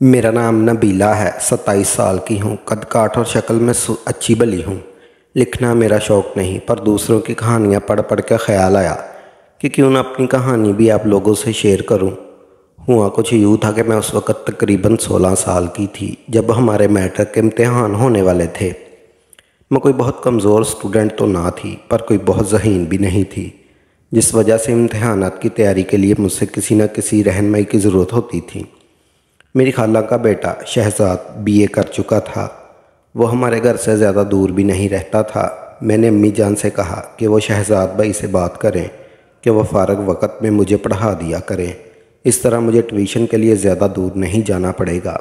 میرا نام نبیلہ ہے، 27 سال کی ہوں، قد کاٹ اور شکل میں اچھی بلی ہوں۔ لکھنا میرا شوق نہیں، پر دوسروں کی کہانیاں پڑھ پڑھ کے خیال آیا کہ کیوں نہ اپنی کہانی بھی آپ لوگوں سے شیئر کروں۔ ہوا کچھ یوں تھا کہ میں اس وقت تقریباً 16 سال کی تھی جب ہمارے میٹرک کے امتحان ہونے والے تھے۔ میں کوئی بہت کمزور اسٹوڈنٹ تو نہ تھی، پر کوئی بہت ذہین بھی نہیں تھی، جس وجہ سے امتحانات کی تیاری کے لیے مجھ سے کسی نہ کسی رہنمائی کی ضرورت ہوتی تھی۔ میری خالہ کا بیٹا شہزاد BA کر چکا تھا، وہ ہمارے گھر سے زیادہ دور بھی نہیں رہتا تھا۔ میں نے امی جان سے کہا کہ وہ شہزاد بھائی سے بات کریں کہ وہ فارغ وقت میں مجھے پڑھا دیا کریں، اس طرح مجھے ٹیوشن کے لیے زیادہ دور نہیں جانا پڑے گا،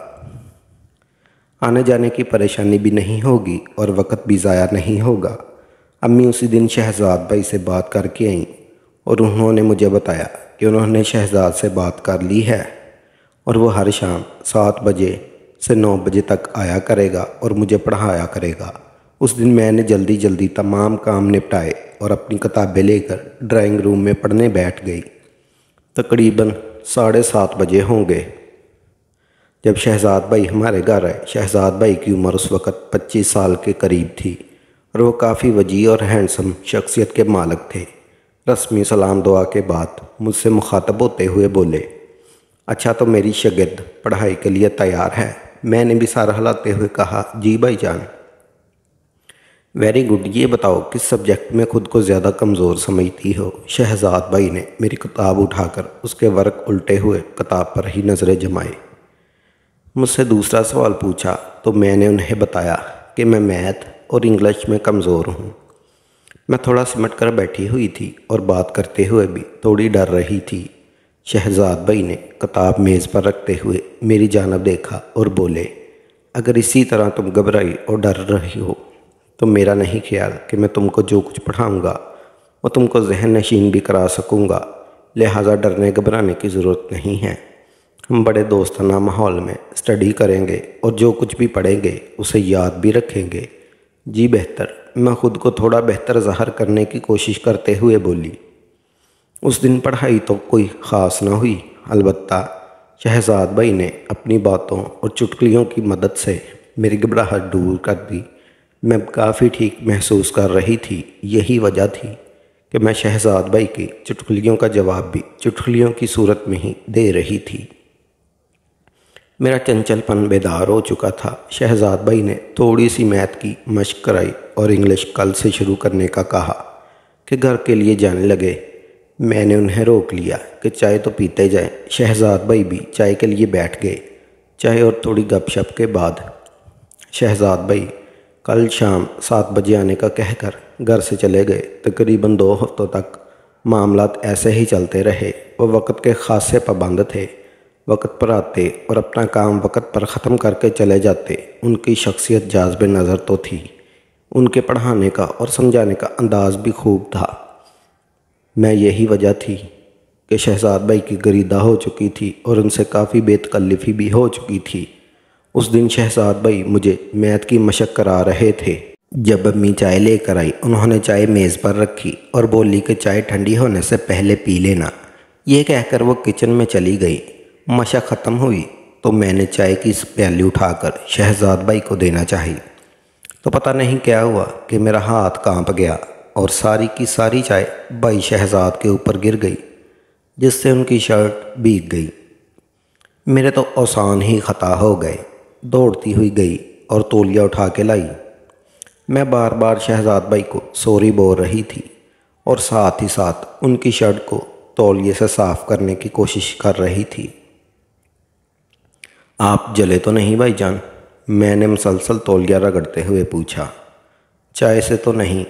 آنے جانے کی پریشانی بھی نہیں ہوگی اور وقت بھی ضائع نہیں ہوگا۔ امی اسی دن شہزاد بھائی سے بات کر کے آئیں اور انہوں نے مجھے بتایا کہ انہوں نے شہزاد سے بات کر لی ہے اور وہ ہر شام 7 بجے سے 9 بجے تک آیا کرے گا اور مجھے پڑھایا کرے گا۔ اس دن میں نے جلدی تمام کام نپٹائے اور اپنی کتابیں لے کر ڈرائنگ روم میں پڑھنے بیٹھ گئی۔ تقریباً 7:30 بجے ہوں گے جب شہزاد بھائی ہمارے گھر آئے۔ شہزاد بھائی کی عمر اس وقت 25 سال کے قریب تھی اور وہ کافی وجیح اور ہینڈسم شخصیت کے مالک تھے۔ رسمی سلام دعا کے بعد مجھ سے مخاطب ہوتے ہوئے بولے، اچھا تو میری شاگرد پڑھائی کے لیے تیار ہے؟ میں نے بھی سر ہلاتے ہوئے کہا، جی بھائی جان۔ ویری گڈ، یہ بتاؤ کس سبجیکٹ میں خود کو زیادہ کمزور سمجھتی ہو؟ شہزاد بھائی نے میری کتاب اٹھا کر اس کے ورق الٹے ہوئے کتاب پر ہی نظریں جمائے۔ مجھ سے دوسرا سوال پوچھا تو میں نے انہیں بتایا کہ میں میتھ اور انگلش میں کمزور ہوں۔ میں تھوڑا سمٹ کر بیٹھی ہوئی تھی اور بات کرتے ہوئے بھی تھوڑی ڈر رہی تھی۔ شہزاد بھائی نے کتاب میز پر رکھتے ہوئے میری جانب دیکھا اور بولے، اگر اسی طرح تم گھبرائی اور ڈر رہی ہو تو میرا نہیں خیال کہ میں تم کو جو کچھ پڑھاؤں گا وہ تم کو ذہن نشین بھی کرا سکوں گا، لہٰذا ڈرنے گھبرانے کی ضرورت نہیں ہے۔ ہم بڑے دوستانہ ماحول میں اسٹڈی کریں گے اور جو کچھ بھی پڑھیں گے اسے یاد بھی رکھیں گے۔ جی بہتر، میں خود کو تھوڑا بہتر ظاہر کرنے کی کوشش کرتے ہوئے بولی۔ اس دن پڑھائی تو کوئی خاص نہ ہوئی، البتہ شہزاد بھائی نے اپنی باتوں اور چٹکلیوں کی مدد سے میری گھبراہٹ دور کر دی۔ میں کافی ٹھیک محسوس کر رہی تھی، یہی وجہ تھی کہ میں شہزاد بھائی کی چٹکلیوں کا جواب بھی چٹکلیوں کی صورت میں ہی دے رہی تھی۔ میرا چنچل پن بیدار ہو چکا تھا۔ شہزاد بھائی نے تھوڑی سی میتھ کی مشق کرائی اور انگلش کل سے شروع کرنے کا کہا کہ گھر کے لیے جانے لگے۔ میں نے انہیں روک لیا کہ چائے تو پیتے جائیں۔ شہزاد بھائی بھی چائے کے لیے بیٹھ گئے۔ چائے اور تھوڑی گپ شپ کے بعد شہزاد بھائی کل شام 7 بجے آنے کا کہہ کر گھر سے چلے گئے۔ تقریباً 2 ہفتوں تک معاملات ایسے ہی چلتے رہے۔ وہ وقت کے خاصے پابند تھے، وقت پر آتے اور اپنا کام وقت پر ختم کر کے چلے جاتے۔ ان کی شخصیت جاذب نظر تو تھی، ان کے پڑھانے کا اور سمجھانے کا انداز بھی خوب تھا۔ میں یہی وجہ تھی کہ شہزاد بھائی کی گریدہ ہو چکی تھی اور ان سے کافی بے تکلفی بھی ہو چکی تھی۔ اس دن شہزاد بھائی مجھے میتھ کی مشق کرا رہے تھے۔ جب امی چائے لے کر آئی، انہوں نے چائے میز پر رکھی اور بولی کہ چائے ٹھنڈی ہونے سے پہلے پی لینا۔ یہ کہہ کر وہ کچن میں چلی گئی۔ مشق ختم ہوئی تو میں نے چائے کی پیالی اٹھا کر شہزاد بھائی کو دینا چاہی تو پتہ نہیں کیا ہوا کہ میرا ہاتھ کانپ گیا اور ساری کی ساری چائے بھائی شہزاد کے اوپر گر گئی، جس سے ان کی شرٹ بھیگ گئی۔ میرے تو اوسان ہی خطا ہو گئے۔ دوڑتی ہوئی گئی اور تولیہ اٹھا کے لائی۔ میں بار بار شہزاد بھائی کو سوری بول رہی تھی اور ساتھ ہی ساتھ ان کی شرٹ کو تولیے سے صاف کرنے کی کوشش کر رہی تھی۔ آپ جلے تو نہیں بھائی جان؟ میں نے مسلسل تولیہ رگڑتے ہوئے پوچھا۔ چائے سے تو نہیں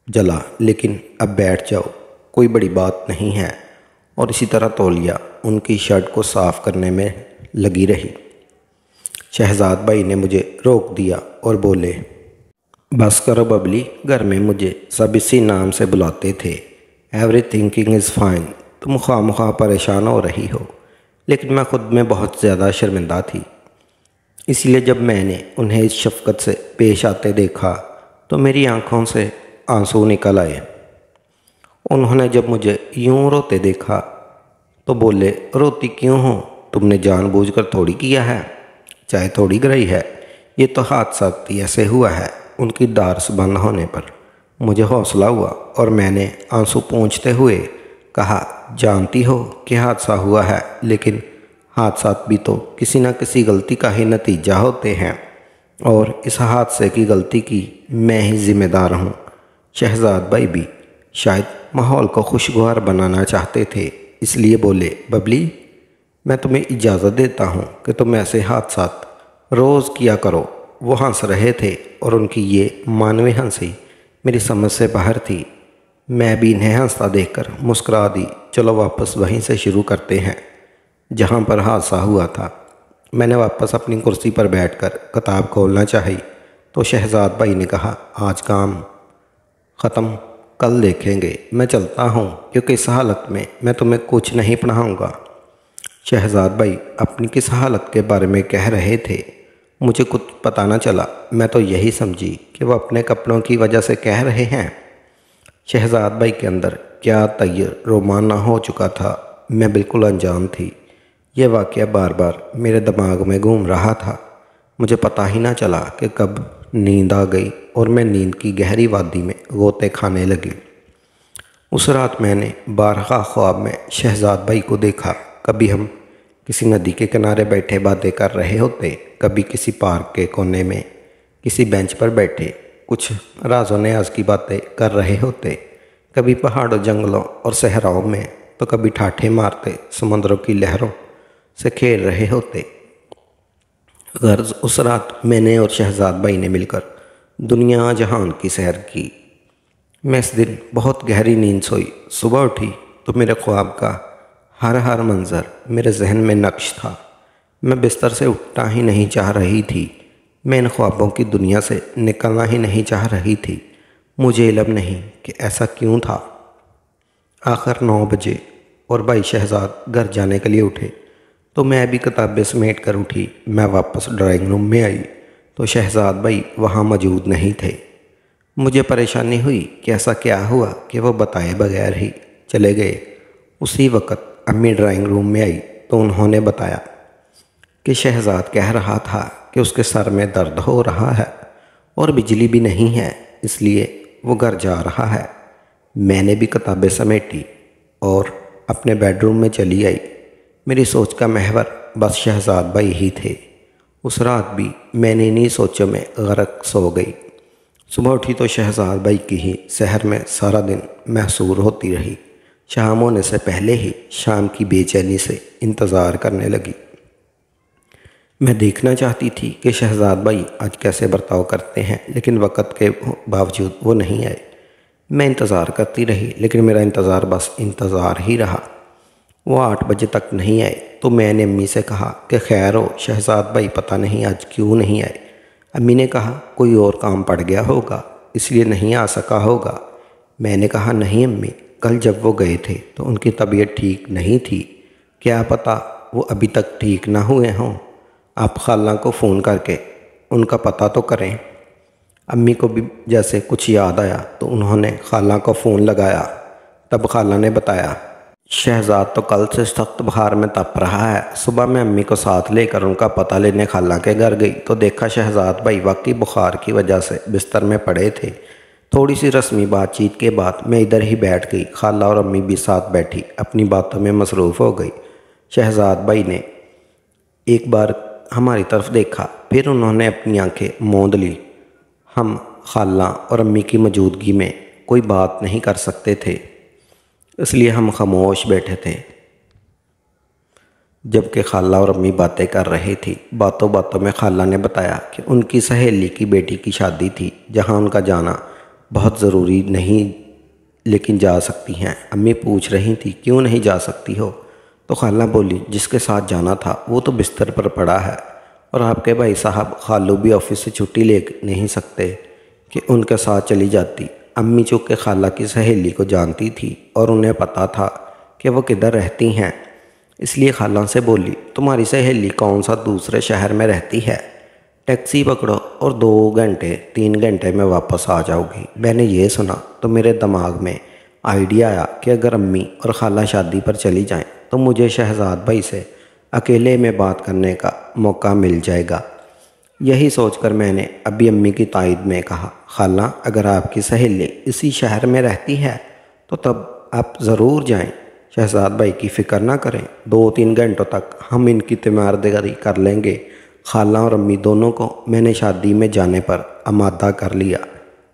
جلا، لیکن اب بیٹھ جاؤ، کوئی بڑی بات نہیں ہے۔ اور اسی طرح تولیہ ان کی شرٹ کو صاف کرنے میں لگی رہی۔ شہزاد بھائی نے مجھے روک دیا اور بولے، بس کرو ببلی، گھر میں مجھے سب اسی نام سے بلاتے تھے۔ Every thinking is fine. تم خواہ مخواہ پریشان ہو رہی ہو، لیکن میں خود میں بہت زیادہ شرمندہ تھی۔ اس لیے جب میں نے انہیں اس شفقت سے پیش آتے دیکھا تو میری آنکھوں سے آنسو نکل آئے۔ انہوں نے جب مجھے یوں روتے دیکھا تو بولے، روتی کیوں ہو؟ تم نے جان بوجھ کر تھوڑی کیا ہے، چائے تھوڑی گرائی ہے، یہ تو حادثات ایسے ہوا ہے۔ ان کی ڈارس بند ہونے پر مجھے حوصلہ ہوا اور میں نے آنسو پونچھتے ہوئے کہا، جانتی ہو کہ حادثہ ہوا ہے، لیکن حادثات بھی تو کسی نہ کسی غلطی کا ہی نتیجہ ہوتے ہیں، اور اس حادثے کی غلطی کی میں ہی ذمہ دار ہوں۔ شہزاد بھائی بھی شاید ماحول کو خوشگوار بنانا چاہتے تھے، اس لیے بولے، ببلی، میں تمہیں اجازت دیتا ہوں کہ تم ایسے حادثات روز کیا کرو۔ وہ ہنس رہے تھے اور ان کی یہ مانوی ہنسی میری سمجھ سے باہر تھی۔ میں بھی انہیں ہنستا دیکھ کر مسکرا دی۔ چلو واپس وہیں سے شروع کرتے ہیں جہاں پر حادثہ ہوا تھا۔ میں نے واپس اپنی کرسی پر بیٹھ کر کتاب کھولنا چاہی تو شہزاد بھائی نے کہا، آج کام ختم، کل دیکھیں گے۔ میں چلتا ہوں کیونکہ اس حالت میں تمہیں کچھ نہیں پڑھاؤں گا۔ شہزاد بھائی اپنی کس حالت کے بارے میں کہہ رہے تھے مجھے کچھ پتہ نہ چلا۔ میں تو یہی سمجھی کہ وہ اپنے کپڑوں کی وجہ سے کہہ رہے ہیں۔ شہزاد بھائی کے اندر کیا تیر رومانہ ہو چکا تھا، میں بالکل انجان تھی۔ یہ واقعہ بار بار میرے دماغ میں گھوم رہا تھا۔ مجھے پتہ ہی نہ چلا کہ کب نیند آ گئی اور میں نیند کی گہری وادی میں غوطے کھانے لگی۔ اس رات میں نے بارہا خواب میں شہزاد بھائی کو دیکھا۔ کبھی ہم کسی ندی کے کنارے بیٹھے باتیں کر رہے ہوتے، کبھی کسی پارک کے کونے میں کسی بینچ پر بیٹھے کچھ راز و نیاز کی باتیں کر رہے ہوتے، کبھی پہاڑوں، جنگلوں اور صحراؤں میں، تو کبھی ٹھاٹھے مارتے سمندروں کی لہروں سے کھیل رہے ہوتے۔ غرض اس رات میں نے اور شہزاد بھائی نے مل کر دنیا جہان کی سیر کی۔ میں اس دن بہت گہری نیند سوئی۔ صبح اٹھی تو میرے خواب کا ہر منظر میرے ذہن میں نقش تھا۔ میں بستر سے اٹھنا ہی نہیں چاہ رہی تھی۔ میں ان خوابوں کی دنیا سے نکلنا ہی نہیں چاہ رہی تھی۔ مجھے علم نہیں کہ ایسا کیوں تھا۔ آخر 9 بجے اور بھائی شہزاد گھر جانے کے لیے اٹھے تو میں بھی کتابیں سمیٹ کر اٹھی۔ میں واپس ڈرائنگ روم میں آئی تو شہزاد بھائی وہاں موجود نہیں تھے۔ مجھے پریشانی ہوئی کہ ایسا کیا ہوا کہ وہ بتائے بغیر ہی چلے گئے۔ اسی وقت امی ڈرائنگ روم میں آئی تو انہوں نے بتایا کہ شہزاد کہہ رہا تھا کہ اس کے سر میں درد ہو رہا ہے اور بجلی بھی نہیں ہے، اس لیے وہ گھر جا رہا ہے۔ میں نے بھی کتابیں سمیٹی اور اپنے بیڈ روم میں چلی آئی۔ میری سوچ کا محور بس شہزاد بھائی ہی تھے۔ اس رات بھی میں نے انہی سوچوں میں غرق سو گئی۔ صبح اٹھی تو شہزاد بھائی کی ہی سحر میں سارا دن محصور ہوتی رہی۔ شام ہونے سے پہلے ہی شام کی بے چینی سے انتظار کرنے لگی۔ میں دیکھنا چاہتی تھی کہ شہزاد بھائی آج کیسے برتاؤ کرتے ہیں، لیکن وقت کے باوجود وہ نہیں آئے۔ میں انتظار کرتی رہی، لیکن میرا انتظار بس انتظار ہی رہا۔ وہ 8 بجے تک نہیں آئے تو میں نے امی سے کہا کہ خیر ہو، شہزاد بھائی پتہ نہیں آج کیوں نہیں آئے۔ امی نے کہا کوئی اور کام پڑ گیا ہوگا، اس لیے نہیں آ سکا ہوگا۔ میں نے کہا نہیں امی، کل جب وہ گئے تھے تو ان کی طبیعت ٹھیک نہیں تھی، کیا پتہ وہ ابھی تک ٹھیک نہ ہوئے ہوں۔ آپ خالہ کو فون کر کے ان کا پتہ تو کریں۔ امی کو بھی جیسے کچھ یاد آیا تو انہوں نے خالہ کو فون لگایا۔ تب خالہ نے بتایا، شہزاد تو کل سے سخت بخار میں تپ رہا ہے۔ صبح میں امی کو ساتھ لے کر ان کا پتہ لینے خالہ کے گھر گئی تو دیکھا شہزاد بھائی واقعی بخار کی وجہ سے بستر میں پڑے تھے۔ تھوڑی سی رسمی بات چیت کے بعد میں ادھر ہی بیٹھ گئی۔ خالہ اور امی بھی ساتھ بیٹھی اپنی باتوں میں مصروف ہو گئی۔ شہزاد بھائی نے ایک بار ہماری طرف دیکھا، پھر انہوں نے اپنی آنکھیں موند لی۔ ہم خالہ اور امی کی موجودگی میں کوئی بات نہیں کر سکتے تھے، اس لیے ہم خاموش بیٹھے تھے جبکہ خالہ اور امی باتیں کر رہی تھی۔ باتوں باتوں میں خالہ نے بتایا کہ ان کی سہیلی کی بیٹی کی شادی تھی جہاں ان کا جانا بہت ضروری نہیں، لیکن جا سکتی ہیں۔ امی پوچھ رہی تھی کیوں نہیں جا سکتی ہو تو خالہ بولی جس کے ساتھ جانا تھا وہ تو بستر پر پڑا ہے، اور آپ کے بھائی صاحب خالو بھی آفس سے چھٹی لے نہیں سکتے کہ ان کے ساتھ چلی جاتی۔ امی چونکہ خالہ کی سہیلی کو جانتی تھی اور انہیں پتہ تھا کہ وہ کدھر رہتی ہیں، اس لیے خالہ سے بولی تمہاری سہیلی کون سا دوسرے شہر میں رہتی ہے، ٹیکسی پکڑو اور 2 گھنٹے 3 گھنٹے میں واپس آ جاؤ گی۔ میں نے یہ سنا تو میرے دماغ میں آئیڈیا آیا کہ اگر امی اور خالہ شادی پر چلی جائیں تو مجھے شہزاد بھائی سے اکیلے میں بات کرنے کا موقع مل جائے گا۔ یہی سوچ کر میں نے ابھی امی کی تائید میں کہا، خالہ اگر آپ کی سہیلی اسی شہر میں رہتی ہے تو تب آپ ضرور جائیں، شہزاد بھائی کی فکر نہ کریں، 2-3 گھنٹوں تک ہم ان کی تیمارداری کر لیں گے۔ خالہ اور امی دونوں کو میں نے شادی میں جانے پر آمادہ کر لیا،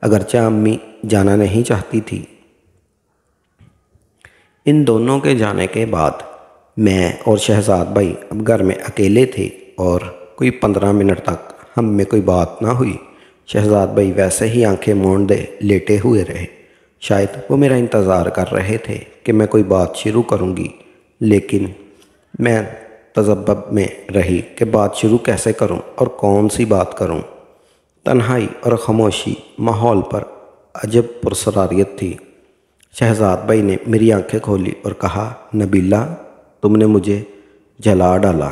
اگرچہ امی جانا نہیں چاہتی تھی۔ ان دونوں کے جانے کے بعد میں اور شہزاد بھائی اب گھر میں اکیلے تھے اور کوئی 15 منٹ تک ہم میں کوئی بات نہ ہوئی۔ شہزاد بھائی ویسے ہی آنکھیں مونڈے لیٹے ہوئے رہے، شاید وہ میرا انتظار کر رہے تھے کہ میں کوئی بات شروع کروں گی، لیکن میں تذبذب میں رہی کہ بات شروع کیسے کروں اور کون سی بات کروں۔ تنہائی اور خاموشی ماحول پر عجب پرسراریت تھی۔ شہزاد بھائی نے میری آنکھیں کھولی اور کہا، نبیلہ تم نے مجھے جلا ڈالا۔